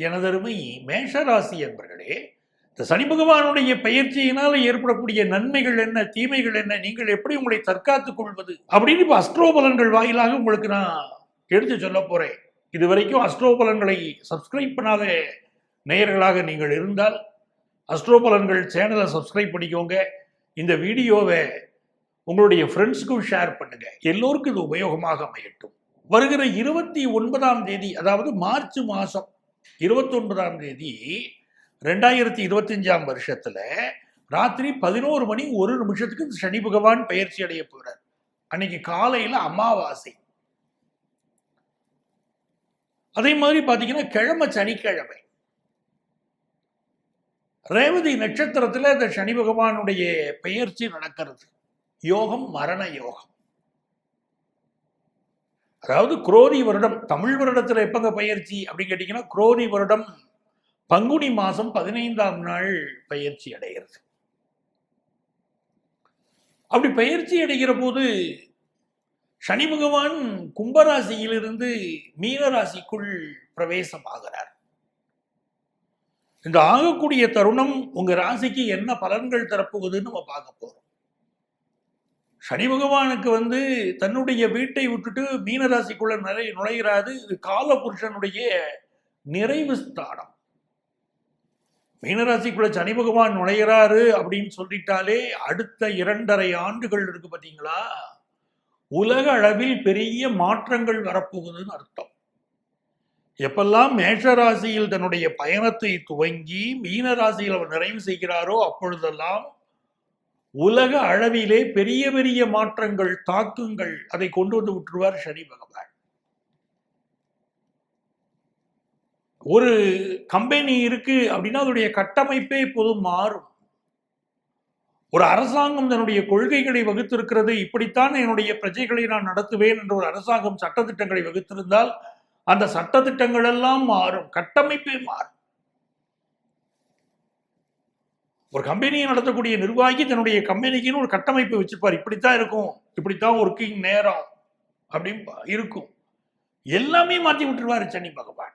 எனதருமை மேஷராசி என்பர்களே, இந்த சனி பகவானுடைய பயிற்சியினால் ஏற்படக்கூடிய நன்மைகள் என்ன, தீமைகள் என்ன, நீங்கள் எப்படி உங்களை தற்காத்துக் கொள்வது அப்படின்னு இப்ப அஸ்ட்ரோபலன்கள் வாயிலாக உங்களுக்கு நான் எடுத்து சொல்ல போறேன். இதுவரைக்கும் அஸ்ட்ரோபலன்களை சப்ஸ்கிரைப் பண்ணாத நேயர்களாக நீங்கள் இருந்தால் அஸ்ட்ரோபலன்கள் சேனலை சப்ஸ்கிரைப் பண்ணிக்கோங்க. இந்த வீடியோவை உங்களுடைய ஃப்ரெண்ட்ஸுக்கும் ஷேர் பண்ணுங்க. எல்லோருக்கும் இது உபயோகமாக அமையட்டும். வருகிற 29ஆம் தேதி, அதாவது மார்ச் மாதம் 29ஆம் தேதி 2025ஆம் வருஷத்துல ராத்திரி 11:01 சனி பகவான் பயிற்சி அடைய போறார். அன்னைக்கு காலையில அமாவாசை. அதே மாதிரி பாத்தீங்கன்னா கிழமை சனிக்கிழமை. ரேவதி நட்சத்திரத்துல இந்த சனி பகவானுடைய பெயர்ச்சி நடக்கிறது. யோகம் மரண யோகம். அதாவது குரோதி வருடம், தமிழ் வருடத்துல எப்பங்க பயிற்சி அப்படின்னு கேட்டீங்கன்னா குரோதி வருடம் பங்குனி மாசம் 15ஆம் நாள் பயிற்சி அடைகிறது. அப்படி பயிற்சி அடைகிற போது சனி பகவான் கும்பராசியிலிருந்து மீனராசிக்குள் பிரவேசம் ஆகிறார். இந்த ஆகக்கூடிய தருணம் உங்க ராசிக்கு என்ன பலன்கள் தரப்போகுதுன்னு நம்ம பார்க்க போறோம். சனி பகவானுக்கு தன்னுடைய வீட்டை விட்டுட்டு மீனராசிக்குள்ள நுழைகிறாது. இது கால புருஷனுடைய நிறைவு ஸ்தானம். மீனராசிக்குள்ள சனி பகவான் நுழைகிறாரு அப்படின்னு சொல்லிட்டாலே அடுத்த 2.5 ஆண்டுகள் இருக்கு பாத்தீங்களா, உலக அளவில் பெரிய மாற்றங்கள் வரப்போகுதுன்னு அர்த்தம். எப்பெல்லாம் மேஷராசியில் தன்னுடைய பயணத்தை துவங்கி மீனராசியில் அவர் நிறைவு செய்கிறாரோ அப்பொழுதெல்லாம் உலக அளவிலே பெரிய பெரிய மாற்றங்கள், தாக்கங்கள் அதை கொண்டு வந்து விட்டுருவார் சனி பகவான். ஒரு கம்பெனி இருக்கு அப்படின்னா அதனுடைய கட்டமைப்பே இப்போதும் மாறும். ஒரு அரசாங்கம் தன்னுடைய கொள்கைகளை வகுத்திருக்கிறது, இப்படித்தான் என்னுடைய பிரஜைகளை நான் நடத்துவேன் என்ற ஒரு அரசாங்கம் சட்டத்திட்டங்களை வகுத்திருந்தால் அந்த சட்டத்திட்டங்கள் எல்லாம் மாறும், கட்டமைப்பே மாறும். ஒரு கம்பெனியை நடத்தக்கூடிய நிர்வாகி தன்னுடைய கம்பெனிக்குன்னு ஒரு கட்டமைப்பு வச்சிருப்பார். இப்படித்தான் இருக்கும், இப்படித்தான் ஒர்க்கிங் நேரம் அப்படின்னு இருக்கும். எல்லாமே மாற்றி விட்டுருவாரு சனி பகவான்.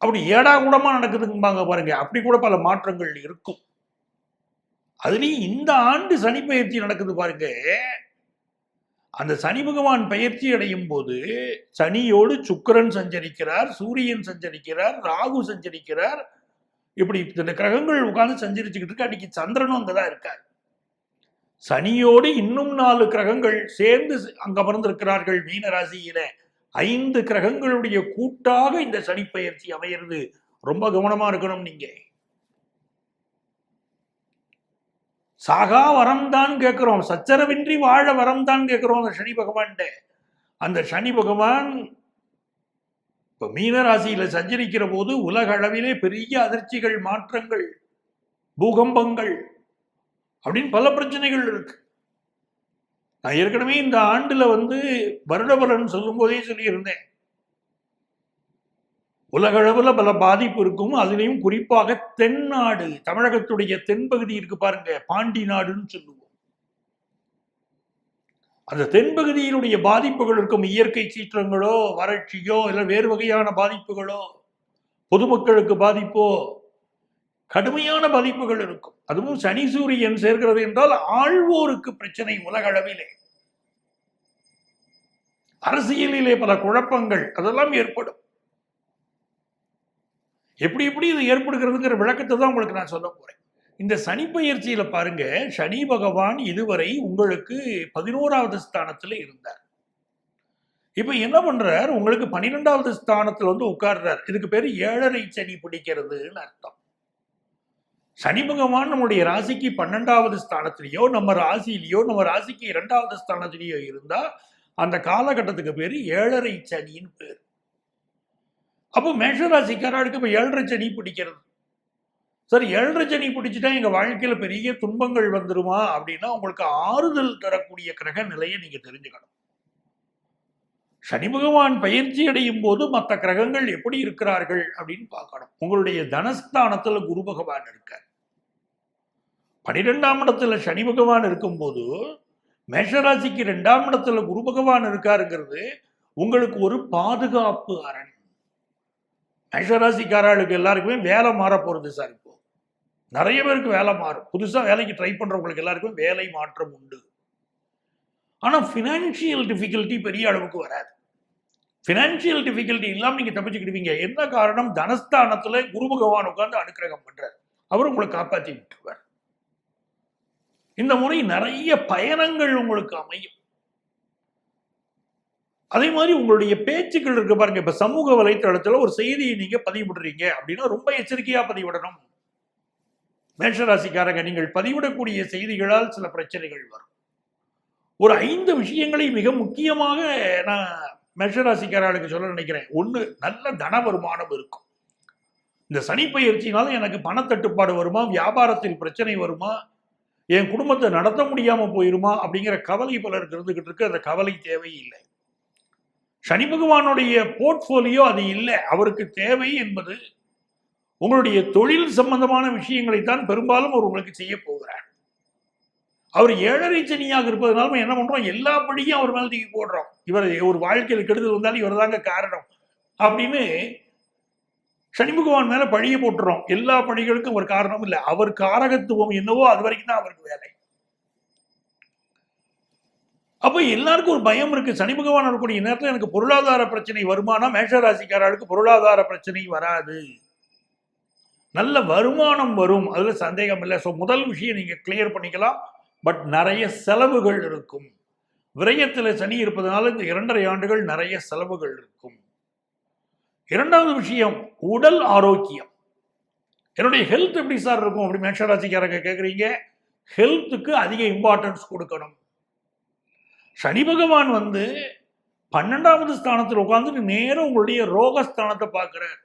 அப்படி ஏடா கூடமா நடக்குதுங்க பாருங்க. அப்படி கூட பல மாற்றங்கள் இருக்கும். அதுலயும் இந்த ஆண்டு சனி பயிற்சி நடக்குது பாருங்க. அந்த சனி பகவான் பயிற்சி அடையும் போது சனியோடு சுக்கிரன் சஞ்சரிக்கிறார், சூரியன் சஞ்சரிக்கிறார், ராகு சஞ்சரிக்கிறார். இப்படி இந்த கிரகங்கள் உட்கார்ந்து சஞ்சரிச்சுக்கிட்டு இருக்கு. அன்னைக்கு சந்திரனும் அங்கதான் இருக்கார். சனியோடு இன்னும் 4 கிரகங்கள் சேர்ந்து அங்க அமர்ந்திருக்கிறார்கள் மீனராசியில. 5 கிரகங்களுடைய கூட்டாக இந்த சனி பயிற்சி அமையிறது. ரொம்ப கவனமா இருக்கணும். நீங்க சாகா வரம் தான் கேட்கிறோம், சச்சரவின்றி வாழ வரம் தான் கேட்கிறோம் அந்த சனி பகவான். அந்த சனி பகவான் இப்ப மீனராசியில சஞ்சரிக்கிற போது உலக அளவிலே பெரிய அதிர்ச்சிகள், மாற்றங்கள், பூகம்பங்கள் அப்படின்னு பல பிரச்சனைகள் இருக்கு. நான் ஏற்கனவே இந்த ஆண்டுல வருட பலன் சொல்லும் போதே சொல்லியிருந்தேன், உலக அளவுல பல பாதிப்பு இருக்கும். அதுலேயும் குறிப்பாக தென்னாடு, தமிழகத்துடைய தென்பகுதி இருக்கு பாருங்க, பாண்டி நாடுன்னு சொல்லுவோம். அந்த தென்பகுதியினுடைய பாதிப்புகள் இருக்கும். இயற்கை சீற்றங்களோ, வறட்சியோ, இல்லை வேறு வகையான பாதிப்புகளோ, பொதுமக்களுக்கு பாதிப்போ, கடுமையான பாதிப்புகள் இருக்கும். அதுவும் சனி சூரியன் சேர்க்கிறது என்றால் ஆழ்வோருக்கு பிரச்சனை. உலக அளவிலே அரசியலிலே பல குழப்பங்கள் அதெல்லாம் ஏற்படும். எப்படி எப்படி இது ஏற்படுகிறதுங்கிற விளக்கத்தை தான் உங்களுக்கு நான் சொல்ல போறேன். இந்த சனி பயிற்சியில பாருங்க, சனி பகவான் இதுவரை உங்களுக்கு 11வது ஸ்தானத்துல இருந்தார். இப்ப என்ன பண்றார், உங்களுக்கு 12வது ஸ்தானத்துல உட்கார்றார். இதுக்கு பேரு 7.5 சனி பிடிக்கிறதுன்னு அர்த்தம். சனி பகவான் நம்முடைய ராசிக்கு 12வது ஸ்தானத்திலேயோ, நம்ம ராசியிலேயோ, நம்ம ராசிக்கு 2வது ஸ்தானத்திலேயோ இருந்தா அந்த காலகட்டத்துக்கு பேரு 7.5 சனின்னு பேரு. அப்போ மேஷராசிக்காரர்களுக்கு இப்ப 7.5 சனி பிடிக்கிறது. சரி, 7.5 சனி பிடிச்சிட்டா எங்க வாழ்க்கையில பெரிய துன்பங்கள் வந்துருமா அப்படின்னா உங்களுக்கு ஆறுதல் தரக்கூடிய கிரக நிலையை நீங்க தெரிஞ்சுக்கணும். சனி பகவான் பயிற்சி அடையும் போது மற்ற கிரகங்கள் எப்படி இருக்கிறார்கள் அப்படின்னு பார்க்கணும். உங்களுடைய தனஸ்தானத்துல குரு பகவான் இருக்கார். 12ஆம் இடத்துல சனி பகவான் இருக்கும்போது மேஷராசிக்கு 2ஆம் இடத்துல குரு பகவான் இருக்காருங்கிறது உங்களுக்கு ஒரு பாதுகாப்பு அரண். மேஷராசிக்காரர்களுக்கு எல்லாருக்குமே வேலை மாற போறது சார். இப்போ நிறைய பேருக்கு வேலை மாறும். புதுசா வேலைக்கு ட்ரை பண்றவங்களுக்கு எல்லாருக்கும் வேலை மாற்றம் உண்டு. ஆனா பினான்சியல் டிஃபிகல்ட்டி பெரிய அளவுக்கு வராது. பினான்சியல் டிஃபிகல்ட்டி இல்லாம நீங்க தப்பிச்சுக்கிடுவீங்க. என்ன காரணம்? தனஸ்தானத்துல குரு பகவான் உட்கார்ந்து அனுக்கிரகம் பண்றார். அவர் உங்களை காப்பாற்றி விட்டுருவார். இந்த முறை நிறைய பயணங்கள் உங்களுக்கு அமையும். அதே மாதிரி உங்களுடைய பேச்சுக்கள் இருக்கு பாருங்க. இப்ப சமூக வலைத்தளத்துல ஒரு செய்தியை நீங்க பதிவிடுறீங்க அப்படின்னா ரொம்ப எச்சரிக்கையா பதிவிடணும். மேஷராசிக்காரங்க, நீங்கள் பதிவிடக்கூடிய செய்திகளால் சில பிரச்சனைகள் வரும். ஒரு 5 விஷயங்களை மிக முக்கியமாக நான் மேஷராசிக்காரர்களுக்கு சொல்ல நினைக்கிறேன். ஒண்ணு, நல்ல தன வருமானம் இருக்கும். இந்த சனி பயிற்சினால எனக்கு பணத்தட்டுப்பாடு வருமா, வியாபாரத்தில் பிரச்சனை வருமா, என் குடும்பத்தை நடத்த முடியாம போயிருமா அப்படிங்கிற கவலை பலருக்கு இருந்துகிட்டு இருக்கு. அந்த கவலை தேவையில்லை. சனி பகவானுடைய போர்ட்போலியோ அது இல்லை. அவருக்கு தேவை என்பது உங்களுடைய தொழில் சம்பந்தமான விஷயங்களைத்தான் பெரும்பாலும் அவர் உங்களுக்கு செய்ய போகிறார். அவர் 7.5 சனியாக இருப்பதனால என்ன பண்றோம்? எல்லா படியும் அவர் மேல தூக்கி போடுறோம். இவர் ஒரு வாழ்க்கையில் கெடுதல் வந்தாலும் இவர் தாங்க காரணம் அப்படின்னு சனி பகவான் மேல பழிய போட்டுறோம். எல்லா பழிகளுக்கும் ஒரு காரணம் இல்லை. அவர் காரகத்துவம் என்னவோ அது வரைக்கும் தான் அவருக்கு வேலை. அப்ப எல்லாருக்கும் ஒரு பயம் இருக்கு. சனி பகவான் வரக்கூடிய நேரத்தில் எனக்கு பொருளாதார பிரச்சனை வருமானா? மேஷராசிக்காரர்களுக்கு பொருளாதார பிரச்சனை வராது. நல்ல வருமானம் வரும், அதுல சந்தேகம் இல்லை. ஸோ முதல் விஷயம் நீங்க கிளியர் பண்ணிக்கலாம். பட் நிறைய செலவுகள் இருக்கும். விரயத்தில் சனி இருப்பதனால இந்த 2.5 ஆண்டுகள் நிறைய செலவுகள் இருக்கும். இரண்டாவது விஷயம், உடல் ஆரோக்கியம். என்னுடைய ஹெல்த் எப்படி சார் இருக்கும் அப்படி மேஷராசிக்காரங்க கேட்குறீங்க. ஹெல்த்துக்கு அதிக இம்பார்ட்டன்ஸ் கொடுக்கணும். சனி பகவான் 12வது ஸ்தானத்தில் உட்கார்ந்து நேரம் உங்களுடைய ரோகஸ்தானத்தை பார்க்கிறார்.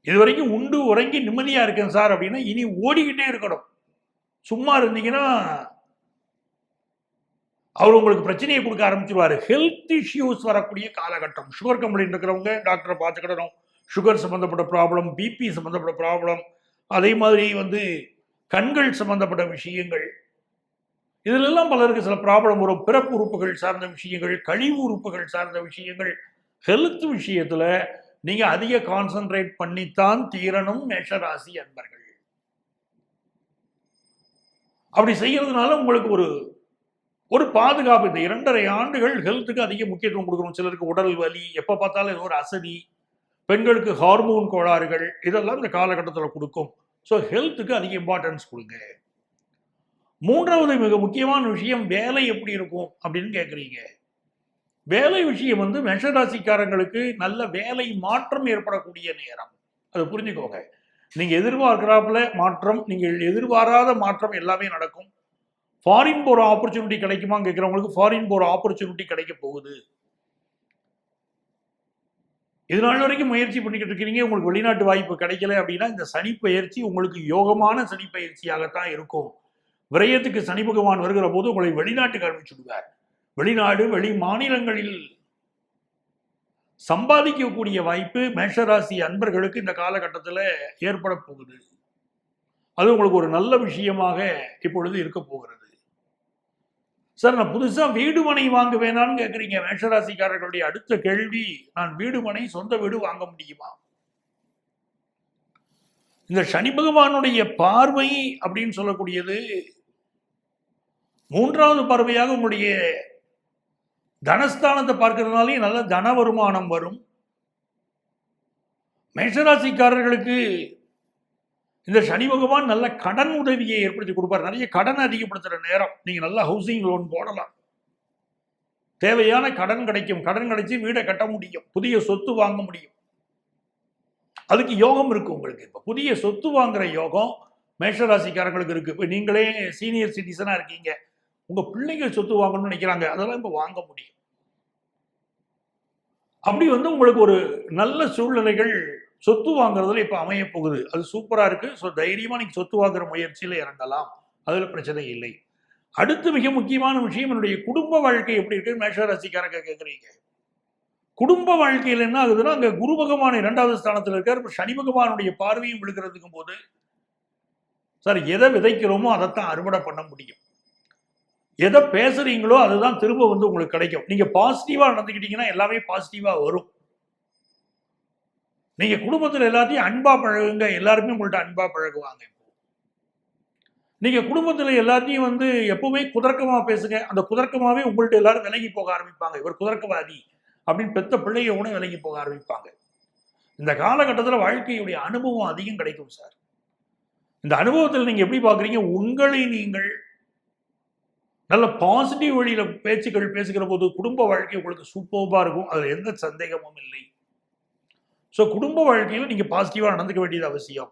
இது வரைக்கும் உண்டு உறங்கி நிம்மதியா இருக்கேன் சார் அப்படின்னா இனி ஓடிக்கிட்டே இருக்கணும். சும்மா இருந்தீங்கன்னா அவர் உங்களுக்கு பிரச்சனையை கொடுக்க ஆரம்பிச்சிருவாரு. ஹெல்த் இஷ்யூஸ் வரக்கூடிய காலகட்டம். சுகர் கம்ப்ளைண்ட் இருக்கிறவங்க டாக்டரை பார்த்துக்கிடணும். சுகர் சம்பந்தப்பட்ட ப்ராப்ளம், பிபி சம்பந்தப்பட்ட ப்ராப்ளம், அதே மாதிரி கண்கள் சம்பந்தப்பட்ட விஷயங்கள், இதிலெல்லாம் பலருக்கு சில ப்ராப்ளம் வரும். பிறப்பு உறுப்புகள் சார்ந்த விஷயங்கள், கழிவு உறுப்புகள் சார்ந்த விஷயங்கள், ஹெல்த் விஷயத்துல நீங்க அதிக கான்சென்ட்ரேட் பண்ணித்தான் தீரணும் மேஷராசி அன்பர்கள். அப்படி செய்யறதுனால உங்களுக்கு ஒரு பாதுகாப்பு. இந்த 2.5 ஆண்டுகள் ஹெல்த்துக்கு அதிக முக்கியத்துவம் கொடுக்கணும். சிலருக்கு உடல் வலி, எப்ப பார்த்தாலும் ஏதோ ஒரு அசதி, பெண்களுக்கு ஹார்மோன் கோளாறுகள், இதெல்லாம் இந்த காலகட்டத்தில் கொடுக்கும். ஸோ ஹெல்த்துக்கு அதிக இம்பார்ட்டன்ஸ் கொடுங்க. மூன்றாவது மிக முக்கியமான விஷயம், வேலை எப்படி இருக்கும் அப்படின்னு கேட்குறீங்க. வேலை விஷயம் மேஷராசிக்காரங்களுக்கு நல்ல வேலை மாற்றம் ஏற்படக்கூடிய நேரம். அதை புரிஞ்சுக்கோங்க. நீங்க எதிர்பார்க்கிறாப்புல மாற்றம், நீங்கள் எதிர்பாராத மாற்றம் எல்லாமே நடக்கும். ஃபாரின் போற ஆப்பர்ச்சுனிட்டி கிடைக்குமா கேட்கிறவங்களுக்கு ஃபாரின் போற ஆப்பர்ச்சுனிட்டி கிடைக்க போகுது. இது நாள் வரைக்கும் முயற்சி பண்ணிக்கிட்டு இருக்கிறீங்க, உங்களுக்கு வெளிநாட்டு வாய்ப்பு கிடைக்கல அப்படின்னா இந்த சனி பயிற்சி உங்களுக்கு யோகமான சனி பயிற்சியாகத்தான் இருக்கும். விரயத்துக்கு சனி பகவான் வருகிற போது உங்களை வெளிநாட்டுக்கு அனுப்பிச்சுடுவார். வெளிநாடு, வெளி மாநிலங்களில் சம்பாதிக்கக்கூடிய வாய்ப்பு மேஷராசி அன்பர்களுக்கு இந்த காலகட்டத்தில் ஏற்பட போகுது. அது உங்களுக்கு ஒரு நல்ல விஷயமாக இப்பொழுது இருக்க போகிறது. சார், நான் புதுசா வீடு மனை வாங்க வேணான்னு கேட்குறீங்க. மேஷராசிக்காரர்களுடைய அடுத்த கேள்வி, நான் வீடு மனை சொந்த வீடு வாங்க முடியுமா? இந்த சனி பகவானுடைய பார்வை அப்படின்னு சொல்லக்கூடியது 3வது பார்வையாக உங்களுடைய தனஸ்தானத்தை பார்க்கறதுனாலே நல்ல தன வருமானம் வரும். மேஷராசிக்காரர்களுக்கு இந்த சனி பகவான் நல்ல கடன் உதவியை ஏற்படுத்தி கொடுப்பார். நிறைய கடன் அதிகப்படுத்துற நேரம். நீங்க நல்ல ஹவுசிங் லோன் போடலாம். தேவையான கடன் கிடைக்கும். கடன் கிடைச்சி வீடை கட்ட முடியும். புதிய சொத்து வாங்க முடியும். அதுக்கு யோகம் இருக்கு உங்களுக்கு. இப்ப புதிய சொத்து வாங்குற யோகம் மேஷராசிக்காரங்களுக்கு இருக்கு. இப்ப நீங்களே சீனியர் சிட்டிசனா இருக்கீங்க, உங்க பிள்ளைங்க சொத்து வாங்கணும்னு நினைக்கிறாங்க, அதெல்லாம் இப்ப வாங்க முடியும். அப்படி உங்களுக்கு ஒரு நல்ல சூழ்நிலைகள் சொத்து வாங்குறதுல இப்ப அமைய போகுது. அது சூப்பரா இருக்கு. ஸோ தைரியமா நீங்க சொத்து வாங்குற முயற்சியில இறங்கலாம். அதுல பிரச்சனை இல்லை. அடுத்து மிக முக்கியமான விஷயம், என்னுடைய குடும்ப வாழ்க்கை எப்படி இருக்கு மேஷராசிக்காரங்க கேட்குறீங்க. குடும்ப வாழ்க்கையில் என்ன ஆகுதுன்னா, அங்க குரு பகவான் 2வது ஸ்தானத்தில் இருக்கார். இப்ப சனி பகவானுடைய பார்வையும் விழுகிறதுக்கும் போது சார், எதை விதைக்கிறோமோ அதைத்தான் அறுவடை பண்ண முடியும். எதை பேசுறீங்களோ அதுதான் திரும்ப உங்களுக்கு கிடைக்கும். நீங்க பாசிட்டிவா நடந்துக்கிட்டீங்கன்னா எல்லாமே பாசிட்டிவா வரும். நீங்க குடும்பத்துல எல்லாத்தையும் அன்பா பழகுங்க, எல்லாருமே உங்கள்ட்ட அன்பா பழகுவாங்க. நீங்க குடும்பத்துல எல்லாத்தையும் வந்து எப்பவுமே குதர்க்கமா பேசுங்க, அந்த குதர்க்கமாவே உங்கள்ட்ட எல்லாரும் விலகி போக ஆரம்பிப்பாங்க. இவர் குதர்க்கவாதி அப்படின்னு பெத்த பிள்ளைய கூட விலகி போக ஆரம்பிப்பாங்க. இந்த காலகட்டத்துல வாழ்க்கையுடைய அனுபவம் அதிகம் கிடைக்கும் சார். இந்த அனுபவத்தில் நீங்க எப்படி பாக்குறீங்க? உங்களை நீங்கள் நல்ல பாசிட்டிவ் வழியில பேச்சுக்கள் பேசுகிற போது குடும்ப வாழ்க்கை உங்களுக்கு சூப்பர்பா இருக்கும். அதுல எந்த சந்தேகமும் இல்லை. ஸோ குடும்ப வாழ்க்கையில நீங்க பாசிட்டிவா நடந்துக்க வேண்டியது அவசியம்.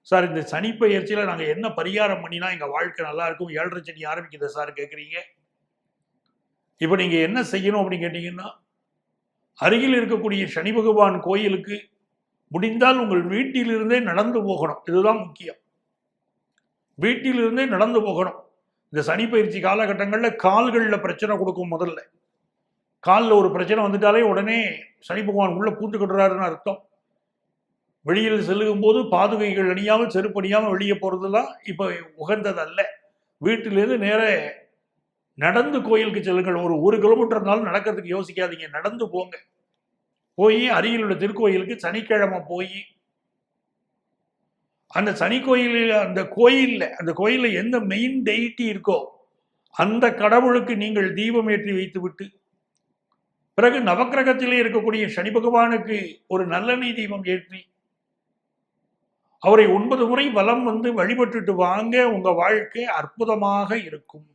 சார் இந்த சனி பெயர்ச்சியில நாங்க என்ன பரிகாரம் பண்ணினா எங்க வாழ்க்கை நல்லா இருக்கும்? 7:30 சனி ஆரம்பிக்குது சார் கேட்குறீங்க. இப்போ நீங்க என்ன செய்யணும் அப்படின்னு கேட்டீங்கன்னா, அருகில் இருக்கக்கூடிய சனி பகவான் கோயிலுக்கு முடிந்தால் உங்கள் வீட்டிலிருந்தே நடந்து போகணும். இதுதான் முக்கியம். வீட்டிலிருந்தே நடந்து போகணும். இந்த சனி பயிற்சி காலகட்டங்களில் கால்களில் பிரச்சனை கொடுக்கும். முதல்ல காலில் ஒரு பிரச்சனை வந்துட்டாலே உடனே சனி பகவான் உள்ள பூந்துக்கிட்டுறாருன்னு அர்த்தம். வெளியில் செல்லும் போது பாதுகைகள் அணியாமல் செருப்பு அணியாமல் வெளியே போறதுலாம் இப்ப உகந்தது அல்ல. வீட்டிலிருந்து நேர நடந்து கோயிலுக்கு செல்லுங்கள். ஒரு கிலோமீட்டர்னாலும் நடக்கிறதுக்கு யோசிக்காதீங்க, நடந்து போங்க. போய் அருகில் உள்ள திருக்கோயிலுக்கு சனிக்கிழமை போய் அந்த சனி கோயிலில் அந்த கோயில்ல எந்த மெயின் டெய்டி இருக்கோ அந்த கடவுளுக்கு நீங்கள் தீபம் ஏற்றி வைத்து விட்டு, பிறகு நவக்கிரகத்திலே இருக்கக்கூடிய சனி பகவானுக்கு ஒரு நல்லெண்ணெய் தீபம் ஏற்றி அவரை 9 முறை வலம் வந்து வழிபட்டுட்டு வாங்க. உங்க வாழ்க்கை அற்புதமாக இருக்கும்.